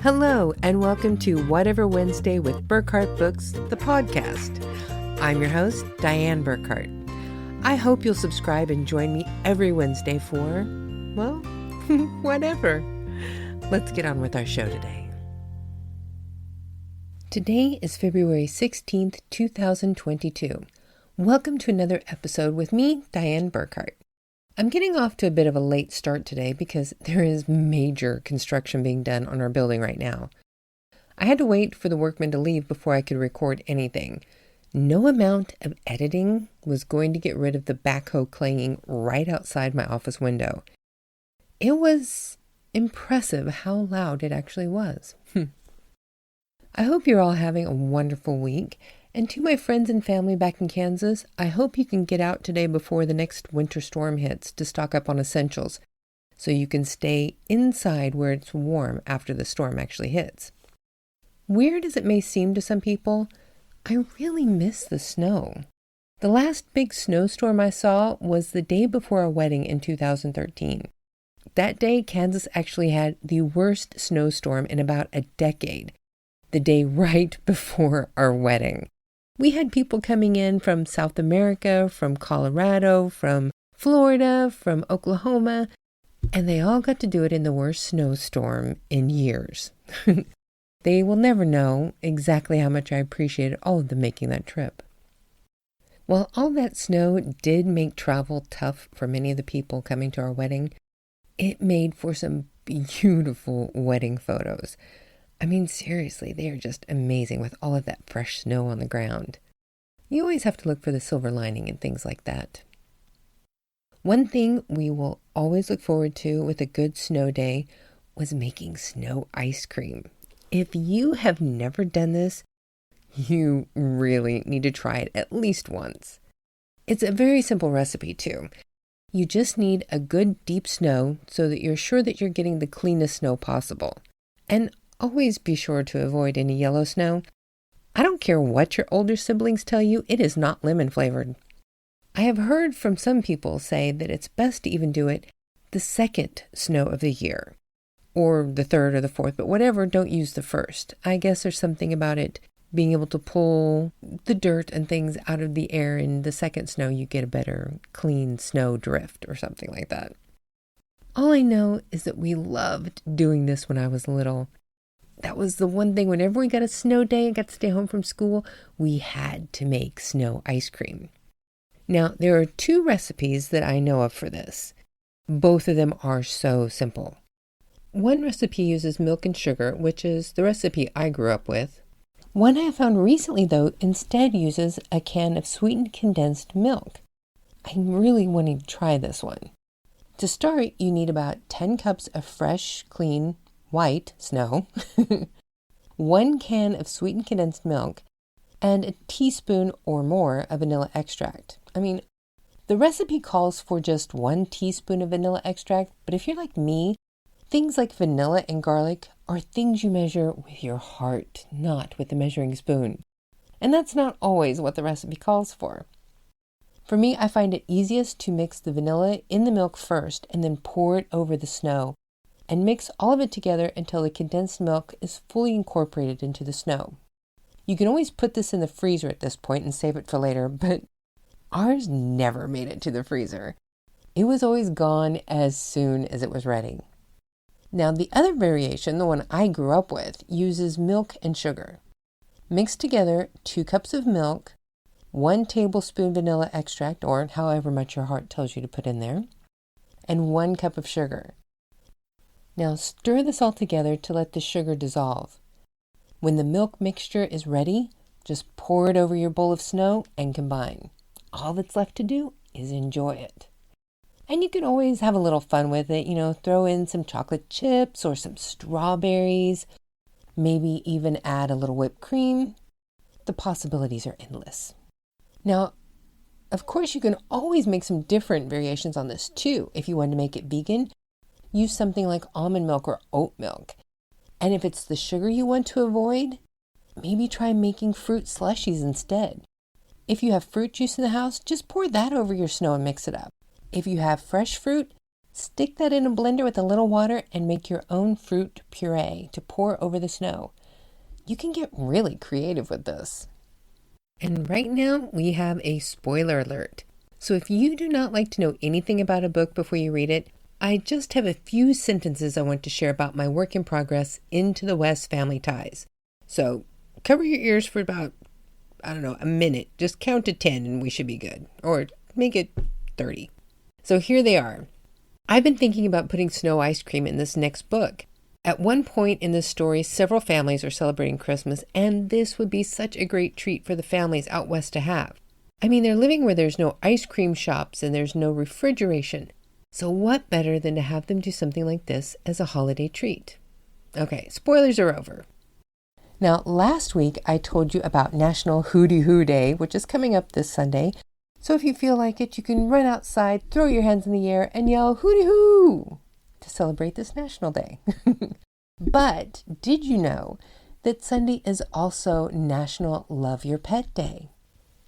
Hello, and welcome to Whatever Wednesday with Burckhardt Books, the podcast. I'm your host, Dianne Burckhardt. I hope you'll subscribe and join me every Wednesday for, well, whatever. Let's get on with our show today. Today is February 16th, 2022. Welcome to another episode with me, Dianne Burckhardt. I'm getting off to a bit of a late start today because there is major construction being done on our building right now. I had to wait for the workmen to leave before I could record anything. No amount of editing was going to get rid of the backhoe clanging right outside my office window. It was impressive how loud it actually was. I hope you're all having a wonderful week. And to my friends and family back in Kansas, I hope you can get out today before the next winter storm hits to stock up on essentials so you can stay inside where it's warm after the storm actually hits. Weird as it may seem to some people, I really miss the snow. The last big snowstorm I saw was the day before our wedding in 2013. That day, Kansas actually had the worst snowstorm in about a decade, the day right before our wedding. We had people coming in from South America, from Colorado, from Florida, from Oklahoma, and they all got to do it in the worst snowstorm in years. They will never know exactly how much I appreciated all of them making that trip. While all that snow did make travel tough for many of the people coming to our wedding, it made for some beautiful wedding photos. I mean, seriously, they are just amazing with all of that fresh snow on the ground. You always have to look for the silver lining in things like that. One thing we will always look forward to with a good snow day was making snow ice cream. If you have never done this, you really need to try it at least once. It's a very simple recipe too. You just need a good deep snow so that you're sure that you're getting the cleanest snow possible. And always be sure to avoid any yellow snow. I don't care what your older siblings tell you, it is not lemon flavored. I have heard from some people say that it's best to even do it the second snow of the year, or the third or the fourth, but whatever, don't use the first. I guess there's something about it being able to pull the dirt and things out of the air. In the second snow, you get a better clean snow drift or something like that. All I know is that we loved doing this when I was little. That was the one thing, whenever we got a snow day and got to stay home from school, we had to make snow ice cream. Now, there are two recipes that I know of for this. Both of them are so simple. One recipe uses milk and sugar, which is the recipe I grew up with. One I found recently, though, instead uses a can of sweetened condensed milk. I'm really wanting to try this one. To start, you need about 10 cups of fresh, clean, white snow, 1 can of sweetened condensed milk, and a teaspoon or more of vanilla extract. I mean, the recipe calls for just 1 teaspoon of vanilla extract, but if you're like me, things like vanilla and garlic are things you measure with your heart, not with a measuring spoon. And that's not always what the recipe calls for. For me, I find it easiest to mix the vanilla in the milk first and then pour it over the snow, and mix all of it together until the condensed milk is fully incorporated into the snow. You can always put this in the freezer at this point and save it for later, but ours never made it to the freezer. It was always gone as soon as it was ready. Now, the other variation, the one I grew up with, uses milk and sugar. Mix together 2 cups of milk, 1 tablespoon vanilla extract, or however much your heart tells you to put in there, and 1 cup of sugar. Now stir this all together to let the sugar dissolve. When the milk mixture is ready, just pour it over your bowl of snow and combine. All that's left to do is enjoy it. And you can always have a little fun with it, throw in some chocolate chips or some strawberries, maybe even add a little whipped cream. The possibilities are endless. Now, of course, you can always make some different variations on this too. If you want to make it vegan, use something like almond milk or oat milk. And if it's the sugar you want to avoid, maybe try making fruit slushies instead. If you have fruit juice in the house, just pour that over your snow and mix it up. If you have fresh fruit, Stick that in a blender with a little water and make your own fruit puree to pour over the snow. You can get really creative with this. And right now, we have a spoiler alert. So if you do not like to know anything about a book before you read it, I just have a few sentences I want to share about my work in progress, Into the West Family Ties. So cover your ears for about, a minute. Just count to 10 and we should be good. Or make it 30. So here they are. I've been thinking about putting snow ice cream in this next book. At one point in this story, several families are celebrating Christmas, and this would be such a great treat for the families out west to have. I mean, they're living where there's no ice cream shops and there's no refrigeration. So what better than to have them do something like this as a holiday treat? Okay, spoilers are over. Now, last week I told you about National Hooty Hoo Day, which is coming up this Sunday. So if you feel like it, you can run outside, throw your hands in the air, and yell hooty hoo to celebrate this national day. But did you know that Sunday is also National Love Your Pet Day?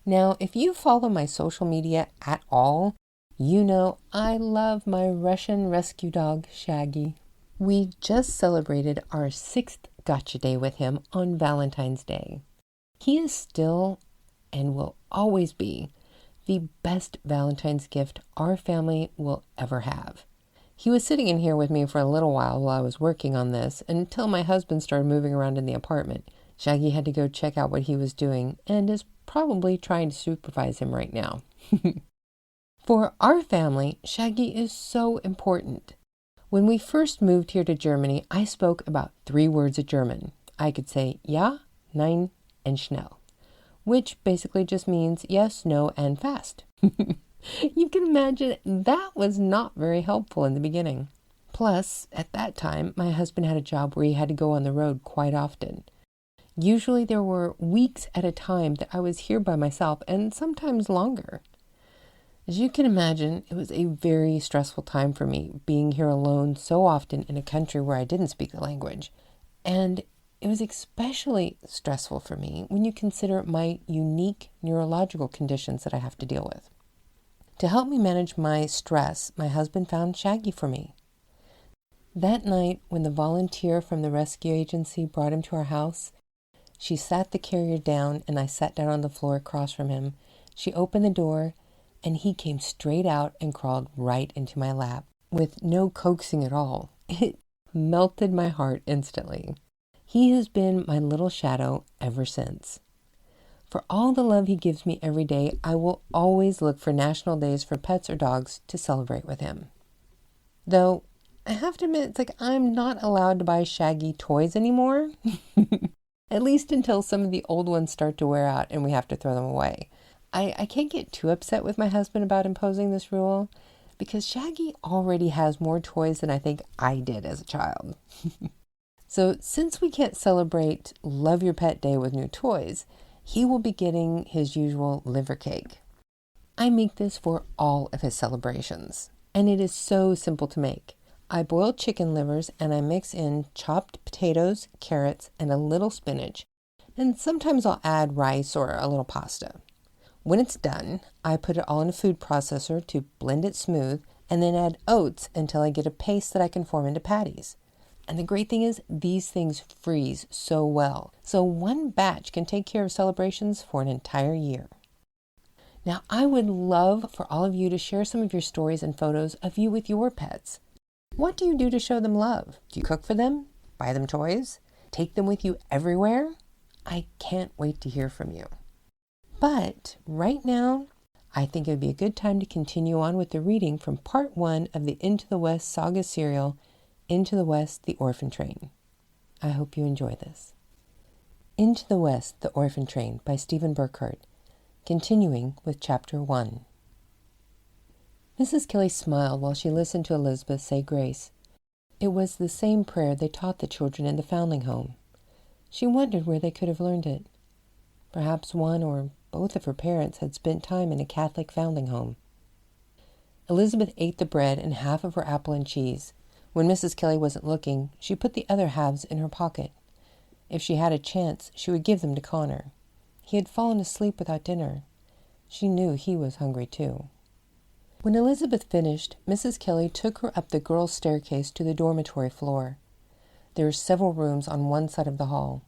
Now, if you follow my social media at all, you know I love my Russian rescue dog, Shaggy. We just celebrated our 6th Gotcha Day with him on Valentine's Day. He is still and will always be the best Valentine's gift our family will ever have. He was sitting in here with me for a little while I was working on this until my husband started moving around in the apartment. Shaggy had to go check out what he was doing and is probably trying to supervise him right now. For our family, Shaggy is so important. When we first moved here to Germany, I spoke about 3 words of German. I could say ja, nein, and schnell, which basically just means yes, no, and fast. You can imagine that was not very helpful in the beginning. Plus, at that time, my husband had a job where he had to go on the road quite often. Usually there were weeks at a time that I was here by myself, and sometimes longer. As you can imagine, it was a very stressful time for me, being here alone so often in a country where I didn't speak the language. And it was especially stressful for me when you consider my unique neurological conditions that I have to deal with. To help me manage my stress, my husband found Shaggy for me. That night, when the volunteer from the rescue agency brought him to our house, she sat the carrier down and I sat down on the floor across from him. She opened the door and he came straight out and crawled right into my lap with no coaxing at all. It melted my heart instantly. He has been my little shadow ever since. For all the love he gives me every day, I will always look for national days for pets or dogs to celebrate with him. Though, I have to admit, I'm not allowed to buy Shaggy toys anymore. At least until some of the old ones start to wear out and we have to throw them away. I can't get too upset with my husband about imposing this rule because Shaggy already has more toys than I think I did as a child. So since we can't celebrate Love Your Pet Day with new toys, he will be getting his usual liver cake. I make this for all of his celebrations, and it is so simple to make. I boil chicken livers and I mix in chopped potatoes, carrots, and a little spinach, and sometimes I'll add rice or a little pasta. When it's done, I put it all in a food processor to blend it smooth, and then add oats until I get a paste that I can form into patties. And the great thing is, these things freeze so well. So one batch can take care of celebrations for an entire year. Now, I would love for all of you to share some of your stories and photos of you with your pets. What do you do to show them love? Do you cook for them? Buy them toys? Take them with you everywhere? I can't wait to hear from you. But right now, I think it would be a good time to continue on with the reading from part 1 of the Into the West saga serial, Into the West, the Orphan Train. I hope you enjoy this. Into the West, the Orphan Train by Stephen Burckhardt, continuing with Chapter 1. Mrs. Kelly smiled while she listened to Elizabeth say grace. It was the same prayer they taught the children in the foundling home. She wondered where they could have learned it. Perhaps one or both of her parents had spent time in a Catholic foundling home. Elizabeth ate the bread and half of her apple and cheese. When Mrs. Kelly wasn't looking, she put the other halves in her pocket. If she had a chance, she would give them to Connor. He had fallen asleep without dinner. She knew he was hungry too. When Elizabeth finished, Mrs. Kelly took her up the girls' staircase to the dormitory floor. There were several rooms on one side of the hall.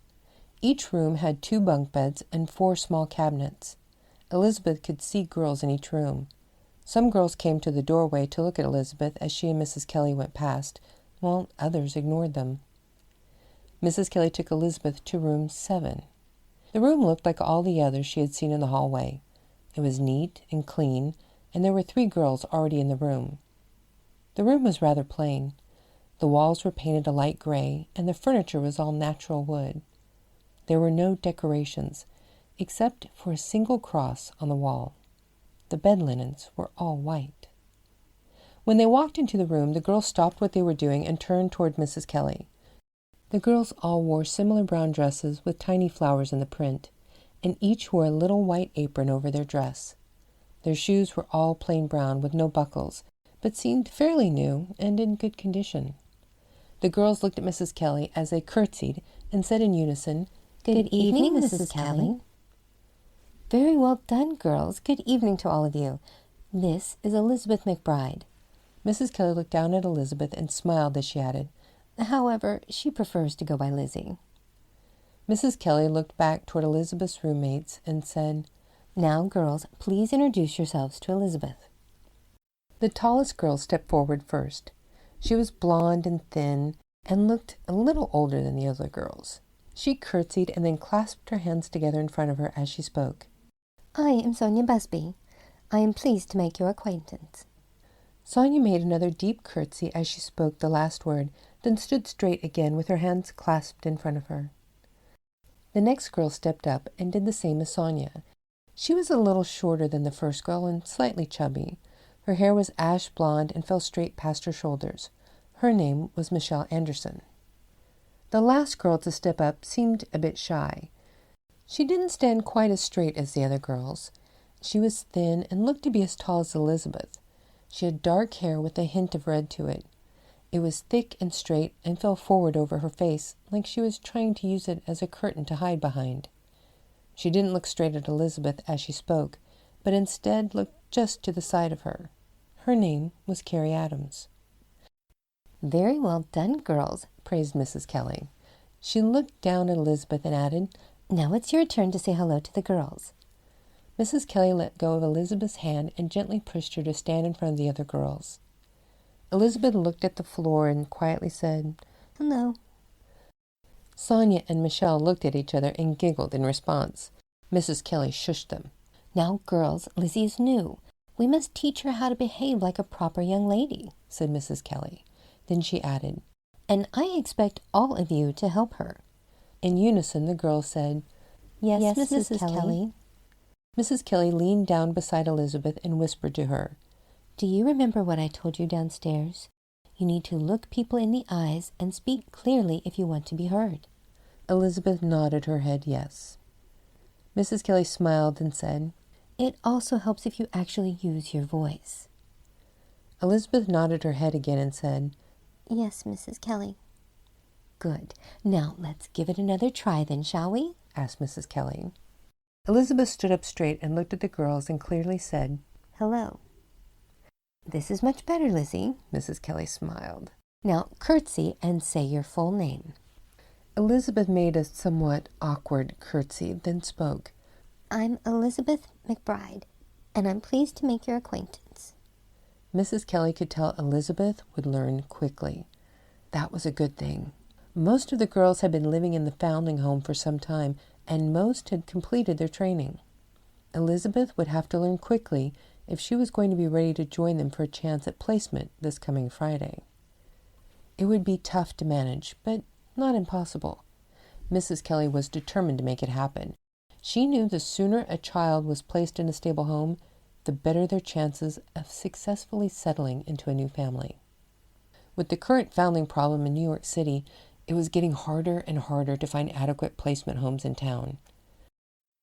Each room had 2 bunk beds and 4 small cabinets. Elizabeth could see girls in each room. Some girls came to the doorway to look at Elizabeth as she and Mrs. Kelly went past, while others ignored them. Mrs. Kelly took Elizabeth to room 7. The room looked like all the others she had seen in the hallway. It was neat and clean, and there were 3 girls already in the room. The room was rather plain. The walls were painted a light gray, and the furniture was all natural wood. There were no decorations, except for a single cross on the wall. The bed linens were all white. When they walked into the room, the girls stopped what they were doing and turned toward Mrs. Kelly. The girls all wore similar brown dresses with tiny flowers in the print, and each wore a little white apron over their dress. Their shoes were all plain brown with no buckles, but seemed fairly new and in good condition. The girls looked at Mrs. Kelly as they curtsied and said in unison, "Good evening, Mrs. Kelly." "Very well done, girls. Good evening to all of you. This is Elizabeth McBride." Mrs. Kelly looked down at Elizabeth and smiled as she added, "However, she prefers to go by Lizzie." Mrs. Kelly looked back toward Elizabeth's roommates and said, "Now, girls, please introduce yourselves to Elizabeth." The tallest girl stepped forward first. She was blonde and thin and looked a little older than the other girls. She curtsied and then clasped her hands together in front of her as she spoke. "I am Sonia Busby. I am pleased to make your acquaintance." Sonia made another deep curtsy as she spoke the last word, then stood straight again with her hands clasped in front of her. The next girl stepped up and did the same as Sonia. She was a little shorter than the first girl and slightly chubby. Her hair was ash blonde and fell straight past her shoulders. Her name was Michelle Anderson. The last girl to step up seemed a bit shy. She didn't stand quite as straight as the other girls. She was thin and looked to be as tall as Elizabeth. She had dark hair with a hint of red to it. It was thick and straight and fell forward over her face, like she was trying to use it as a curtain to hide behind. She didn't look straight at Elizabeth as she spoke, but instead looked just to the side of her. Her name was Carrie Adams. "Very well done, girls," praised Mrs. Kelly. She looked down at Elizabeth and added, "Now it's your turn to say hello to the girls." Mrs. Kelly let go of Elizabeth's hand and gently pushed her to stand in front of the other girls. Elizabeth looked at the floor and quietly said, "Hello." Sonia and Michelle looked at each other and giggled in response. Mrs. Kelly shushed them. "Now, girls, Lizzie is new. We must teach her how to behave like a proper young lady," said Mrs. Kelly. Then she added, "And I expect all of you to help her." In unison, the girls said, Yes, Mrs. Kelly." Mrs. Kelly leaned down beside Elizabeth and whispered to her, "Do you remember what I told you downstairs? You need to look people in the eyes and speak clearly if you want to be heard." Elizabeth nodded her head yes. Mrs. Kelly smiled and said, "It also helps if you actually use your voice." Elizabeth nodded her head again and said, "Yes, Mrs. Kelly." "Good. Now let's give it another try then, shall we?" asked Mrs. Kelly. Elizabeth stood up straight and looked at the girls and clearly said, "Hello." "This is much better, Lizzie." Mrs. Kelly smiled. "Now curtsy and say your full name." Elizabeth made a somewhat awkward curtsy, then spoke. "I'm Elizabeth McBride, and I'm pleased to make your acquaintance." Mrs. Kelly could tell Elizabeth would learn quickly. That was a good thing. Most of the girls had been living in the foundling home for some time, and most had completed their training. Elizabeth would have to learn quickly if she was going to be ready to join them for a chance at placement this coming Friday. It would be tough to manage, but not impossible. Mrs. Kelly was determined to make it happen. She knew the sooner a child was placed in a stable home, the better their chances of successfully settling into a new family. With the current foundling problem in New York City, it was getting harder and harder to find adequate placement homes in town.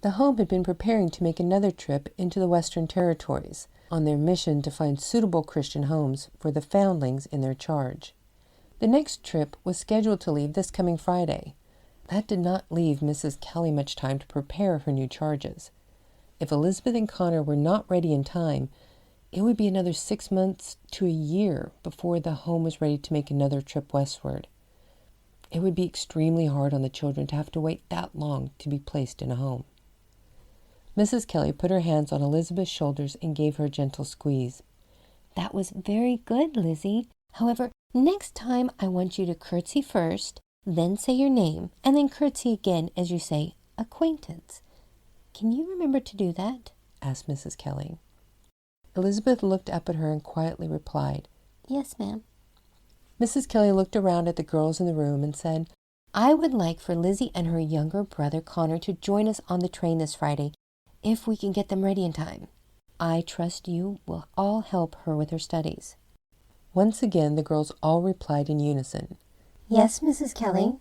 The home had been preparing to make another trip into the Western Territories on their mission to find suitable Christian homes for the foundlings in their charge. The next trip was scheduled to leave this coming Friday. That did not leave Mrs. Kelly much time to prepare her new charges. If Elizabeth and Connor were not ready in time, it would be another 6 months to a year before the home was ready to make another trip westward. It would be extremely hard on the children to have to wait that long to be placed in a home. Mrs. Kelly put her hands on Elizabeth's shoulders and gave her a gentle squeeze. That was very good, Lizzie. However, next time I want you to curtsy first, then say your name, and then curtsy again as you say acquaintance. Can you remember to do that? Asked Mrs. Kelly. Elizabeth looked up at her and quietly replied, Yes, ma'am. Mrs. Kelly looked around at the girls in the room and said, I would like for Lizzie and her younger brother Connor to join us on the train this Friday, if we can get them ready in time. I trust you will all help her with her studies. Once again, the girls all replied in unison, Yes, Mrs. Kelly.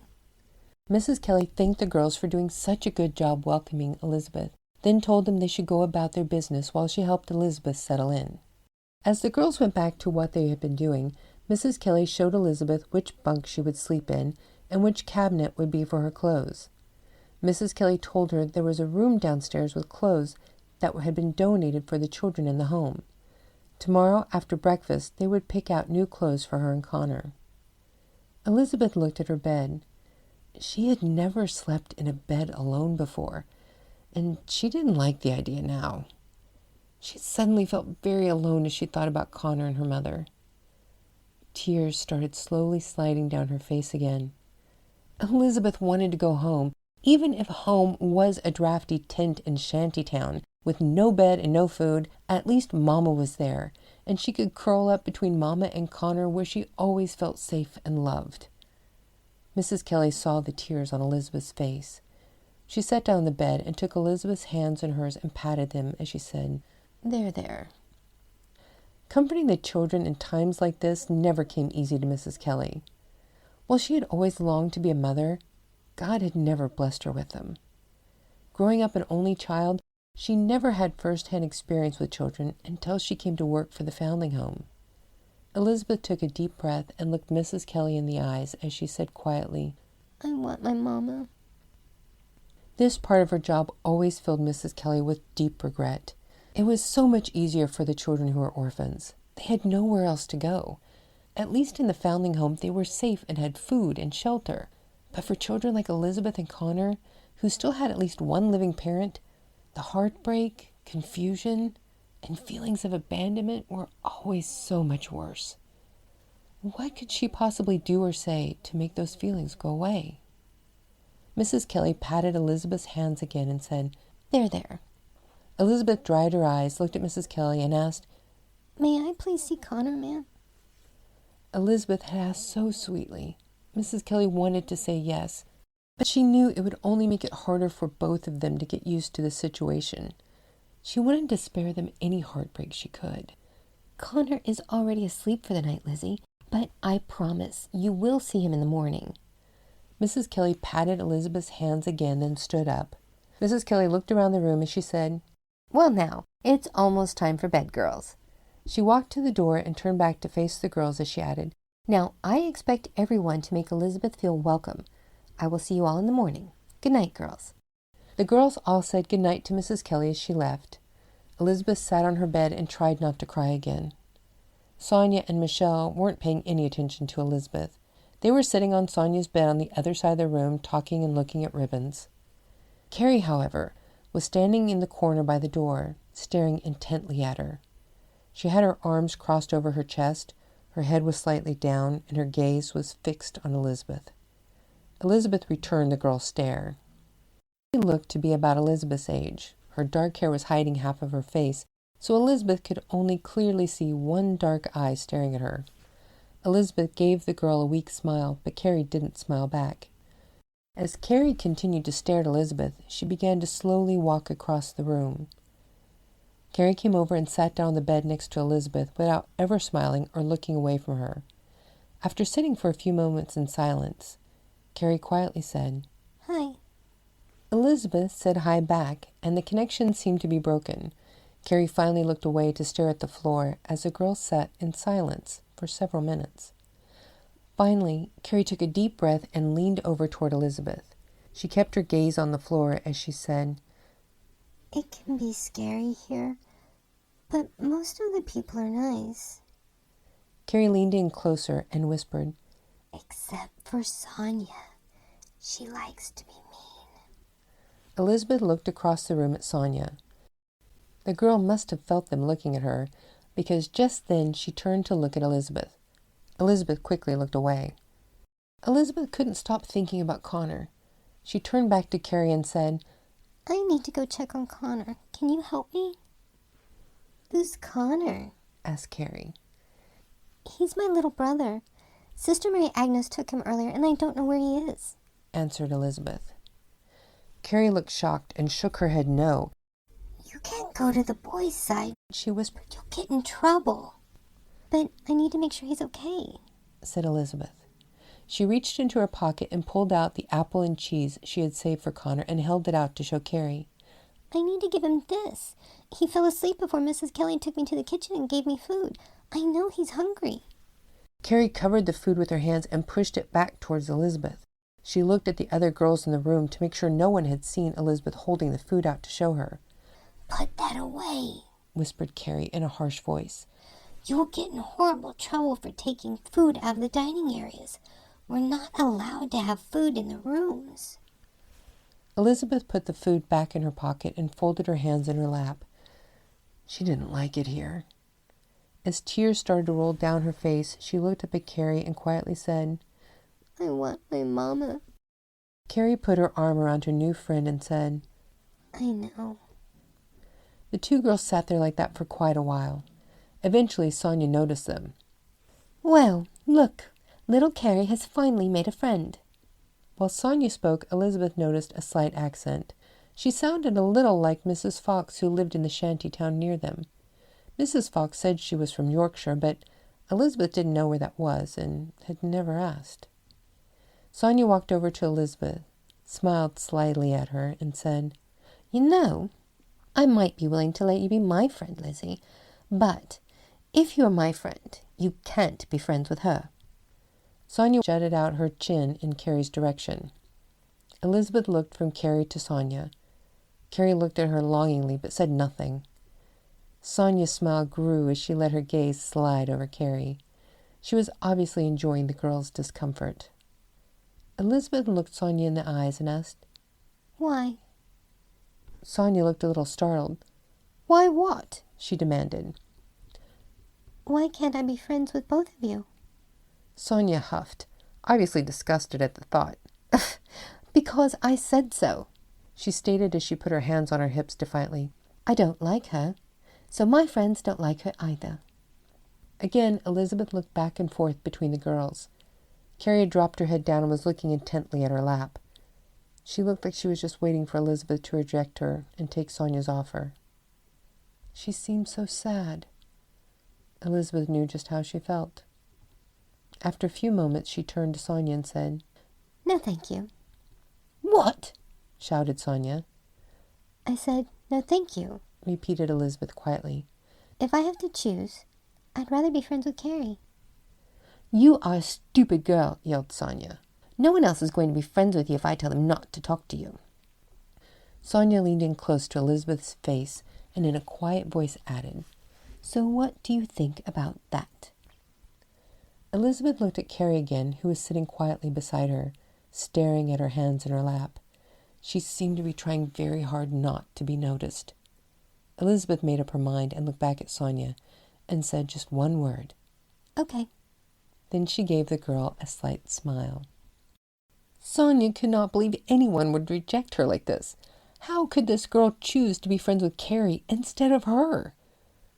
Mrs. Kelly thanked the girls for doing such a good job welcoming Elizabeth, then told them they should go about their business while she helped Elizabeth settle in. As the girls went back to what they had been doing, Mrs. Kelly showed Elizabeth which bunk she would sleep in and which cabinet would be for her clothes. Mrs. Kelly told her there was a room downstairs with clothes that had been donated for the children in the home. Tomorrow, after breakfast, they would pick out new clothes for her and Connor. Elizabeth looked at her bed. She had never slept in a bed alone before, and she didn't like the idea now. She suddenly felt very alone as she thought about Connor and her mother. Tears started slowly sliding down her face again. Elizabeth wanted to go home, even if home was a drafty tent in shanty town with no bed and no food. At least Mama was there, and she could curl up between Mama and Connor where she always felt safe and loved. Mrs. Kelly saw the tears on Elizabeth's face. She sat down on the bed and took Elizabeth's hands in hers and patted them as she said, There. Comforting the children in times like this never came easy to Mrs. Kelly. While she had always longed to be a mother, God had never blessed her with them. Growing up an only child, she never had first-hand experience with children until she came to work for the foundling home. Elizabeth took a deep breath and looked Mrs. Kelly in the eyes as she said quietly, I want my mama. This part of her job always filled Mrs. Kelly with deep regret. It was so much easier for the children who were orphans. They had nowhere else to go. At least in the foundling home, they were safe and had food and shelter. But for children like Elizabeth and Connor, who still had at least one living parent, the heartbreak, confusion, and feelings of abandonment were always so much worse. What could she possibly do or say to make those feelings go away? Mrs. Kelly patted Elizabeth's hands again and said, There. Elizabeth dried her eyes, looked at Mrs. Kelly, and asked, May I please see Connor, ma'am? Elizabeth had asked so sweetly. Mrs. Kelly wanted to say yes, but she knew it would only make it harder for both of them to get used to the situation. She wanted to spare them any heartbreak she could. Connor is already asleep for the night, Lizzie, but I promise you will see him in the morning. Mrs. Kelly patted Elizabeth's hands again, then stood up. Mrs. Kelly looked around the room as she said, Well now, it's almost time for bed, girls. She walked to the door and turned back to face the girls as she added, Now, I expect everyone to make Elizabeth feel welcome. I will see you all in the morning. Good night, girls. The girls all said good night to Mrs. Kelly as she left. Elizabeth sat on her bed and tried not to cry again. Sonia and Michelle weren't paying any attention to Elizabeth. They were sitting on Sonia's bed on the other side of the room, talking and looking at ribbons. Carrie, however, was standing in the corner by the door, staring intently at her. She had her arms crossed over her chest, her head was slightly down, and her gaze was fixed on Elizabeth. Elizabeth returned the girl's stare. She looked to be about Elizabeth's age. Her dark hair was hiding half of her face, so Elizabeth could only clearly see one dark eye staring at her. Elizabeth gave the girl a weak smile, but Carrie didn't smile back. As Carrie continued to stare at Elizabeth, she began to slowly walk across the room. Carrie came over and sat down on the bed next to Elizabeth without ever smiling or looking away from her. After sitting for a few moments in silence, Carrie quietly said, Hi. Elizabeth said hi back, and the connection seemed to be broken. Carrie finally looked away to stare at the floor as the girls sat in silence for several minutes. Finally, Carrie took a deep breath and leaned over toward Elizabeth. She kept her gaze on the floor as she said, It can be scary here, But most of the people are nice. Carrie leaned in closer and whispered, Except for Sonia. She likes to be mean. Elizabeth looked across the room at Sonia. The girl must have felt them looking at her, because just then she turned to look at Elizabeth. Elizabeth quickly looked away. Elizabeth couldn't stop thinking about Connor. She turned back to Carrie and said, I need to go check on Connor. Can you help me? Who's Connor? asked Carrie. He's my little brother. Sister Mary Agnes took him earlier, and I don't know where he is, answered Elizabeth. Carrie looked shocked and shook her head no. You can't go to the boys' side, She whispered, you'll get in trouble. But I need to make sure he's okay. said Elizabeth. She reached into her pocket and pulled out the apple and cheese she had saved for Connor and held it out to show Carrie. I need to give him this. He fell asleep before Mrs. Kelly took me to the kitchen and gave me food. I know he's hungry. Carrie covered the food with her hands and pushed it back towards Elizabeth. She looked at the other girls in the room to make sure no one had seen Elizabeth holding the food out to show her. Put that away, whispered Carrie in a harsh voice. You'll get in horrible trouble for taking food out of the dining areas. We're not allowed to have food in the rooms. Elizabeth put the food back in her pocket and folded her hands in her lap. She didn't like it here. As tears started to roll down her face, she looked up at Carrie and quietly said, I want my mama. Carrie put her arm around her new friend and said, I know. The two girls sat there like that for quite a while. Eventually, Sonia noticed them. Well, look, little Carrie has finally made a friend. While Sonia spoke, Elizabeth noticed a slight accent. She sounded a little like Mrs. Fox, who lived in the shanty town near them. Mrs. Fox said she was from Yorkshire, but Elizabeth didn't know where that was and had never asked. Sonia walked over to Elizabeth, smiled slyly at her, and said, You know, I might be willing to let you be my friend, Lizzie, but if you're my friend, you can't be friends with her. Sonia jutted out her chin in Carrie's direction. Elizabeth looked from Carrie to Sonia. Carrie looked at her longingly but said nothing. Sonia's smile grew as she let her gaze slide over Carrie. She was obviously enjoying the girl's discomfort. Elizabeth looked Sonia in the eyes and asked, Why? Sonia looked a little startled. Why what? She demanded. Why can't I be friends with both of you? Sonia huffed, obviously disgusted at the thought. Because I said so, she stated as she put her hands on her hips defiantly. I don't like her, so my friends don't like her either. Again, Elizabeth looked back and forth between the girls. Carrie had dropped her head down and was looking intently at her lap. She looked like she was just waiting for Elizabeth to reject her and take Sonia's offer. She seemed so sad. Elizabeth knew just how she felt. After a few moments, she turned to Sonia and said, No, thank you. What? Shouted Sonia. I said, no, thank you, repeated Elizabeth quietly. If I have to choose, I'd rather be friends with Carrie. You are a stupid girl, yelled Sonia. No one else is going to be friends with you if I tell them not to talk to you. Sonia leaned in close to Elizabeth's face and in a quiet voice added, So what do you think about that? Elizabeth looked at Carrie again, who was sitting quietly beside her, staring at her hands in her lap. She seemed to be trying very hard not to be noticed. Elizabeth made up her mind and looked back at Sonia and said just one word. Okay. Then she gave the girl a slight smile. Sonia could not believe anyone would reject her like this. How could this girl choose to be friends with Carrie instead of her?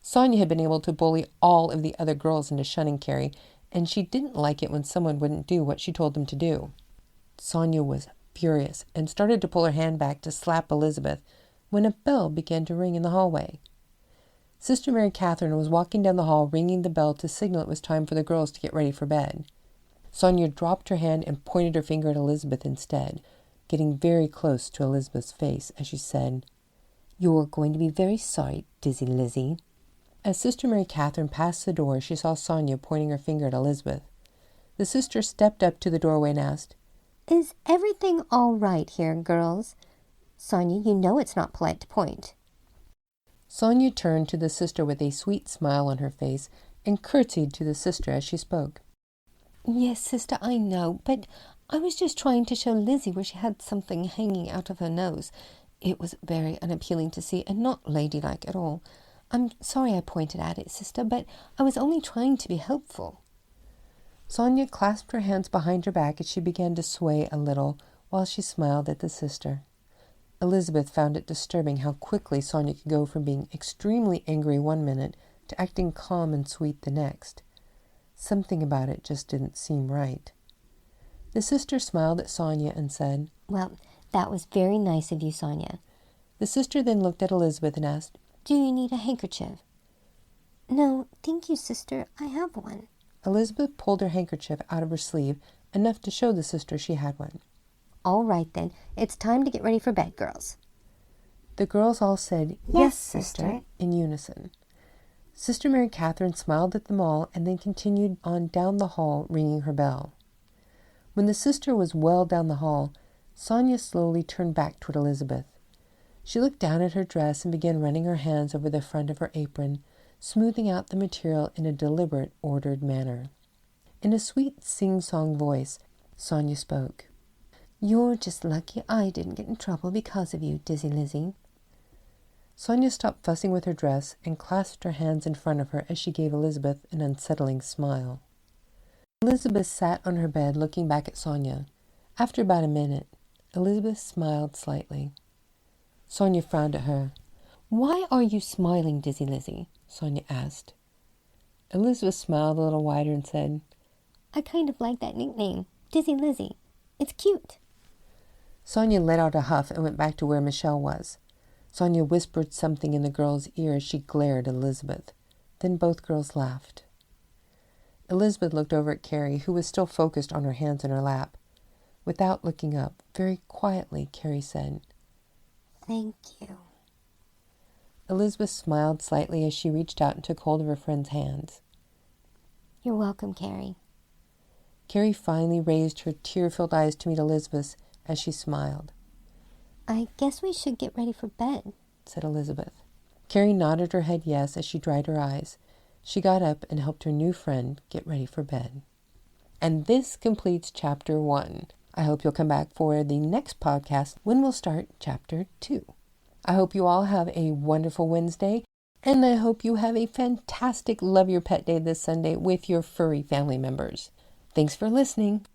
Sonia had been able to bully all of the other girls into shunning Carrie, and she didn't like it when someone wouldn't do what she told them to do. Sonia was furious and started to pull her hand back to slap Elizabeth when a bell began to ring in the hallway. Sister Mary Catherine was walking down the hall ringing the bell to signal it was time for the girls to get ready for bed. Sonia dropped her hand and pointed her finger at Elizabeth instead, getting very close to Elizabeth's face as she said, You're going to be very sorry, Dizzy Lizzie. As Sister Mary Catherine passed the door, she saw Sonia pointing her finger at Elizabeth. The sister stepped up to the doorway and asked, Is everything all right here, girls? Sonia, you know it's not polite to point. Sonia turned to the sister with a sweet smile on her face and curtsied to the sister as she spoke. Yes, sister, I know, but I was just trying to show Lizzie where she had something hanging out of her nose. It was very unappealing to see and not ladylike at all. I'm sorry I pointed at it, sister, but I was only trying to be helpful. Sonia clasped her hands behind her back as she began to sway a little while she smiled at the sister. Elizabeth found it disturbing how quickly Sonia could go from being extremely angry one minute to acting calm and sweet the next. Something about it just didn't seem right. The sister smiled at Sonia and said, Well, that was very nice of you, Sonia. The sister then looked at Elizabeth and asked, Do you need a handkerchief? No, thank you, sister. I have one. Elizabeth pulled her handkerchief out of her sleeve, enough to show the sister she had one. All right, then. It's time to get ready for bed, girls. The girls all said, Yes, sister, in unison. Sister Mary Catherine smiled at them all and then continued on down the hall, ringing her bell. When the sister was well down the hall, Sonia slowly turned back toward Elizabeth. She looked down at her dress and began running her hands over the front of her apron, smoothing out the material in a deliberate, ordered manner. In a sweet, sing-song voice, Sonia spoke. You're just lucky I didn't get in trouble because of you, Dizzy Lizzie. Sonia stopped fussing with her dress and clasped her hands in front of her as she gave Elizabeth an unsettling smile. Elizabeth sat on her bed looking back at Sonia. After about a minute, Elizabeth smiled slightly. Sonia frowned at her. Why are you smiling, Dizzy Lizzie? Sonia asked. Elizabeth smiled a little wider and said, I kind of like that nickname, Dizzy Lizzie. It's cute. Sonia let out a huff and went back to where Michelle was. Sonia whispered something in the girl's ear as she glared at Elizabeth. Then both girls laughed. Elizabeth looked over at Carrie, who was still focused on her hands in her lap. Without looking up, very quietly, Carrie said, Thank you. Elizabeth smiled slightly as she reached out and took hold of her friend's hands. You're welcome, Carrie. Carrie finally raised her tear-filled eyes to meet Elizabeth's as she smiled. I guess we should get ready for bed, said Elizabeth. Carrie nodded her head yes as she dried her eyes. She got up and helped her new friend get ready for bed. And this completes Chapter 1. I hope you'll come back for the next podcast when we'll start Chapter 2. I hope you all have a wonderful Wednesday, and I hope you have a fantastic Love Your Pet Day this Sunday with your furry family members. Thanks for listening.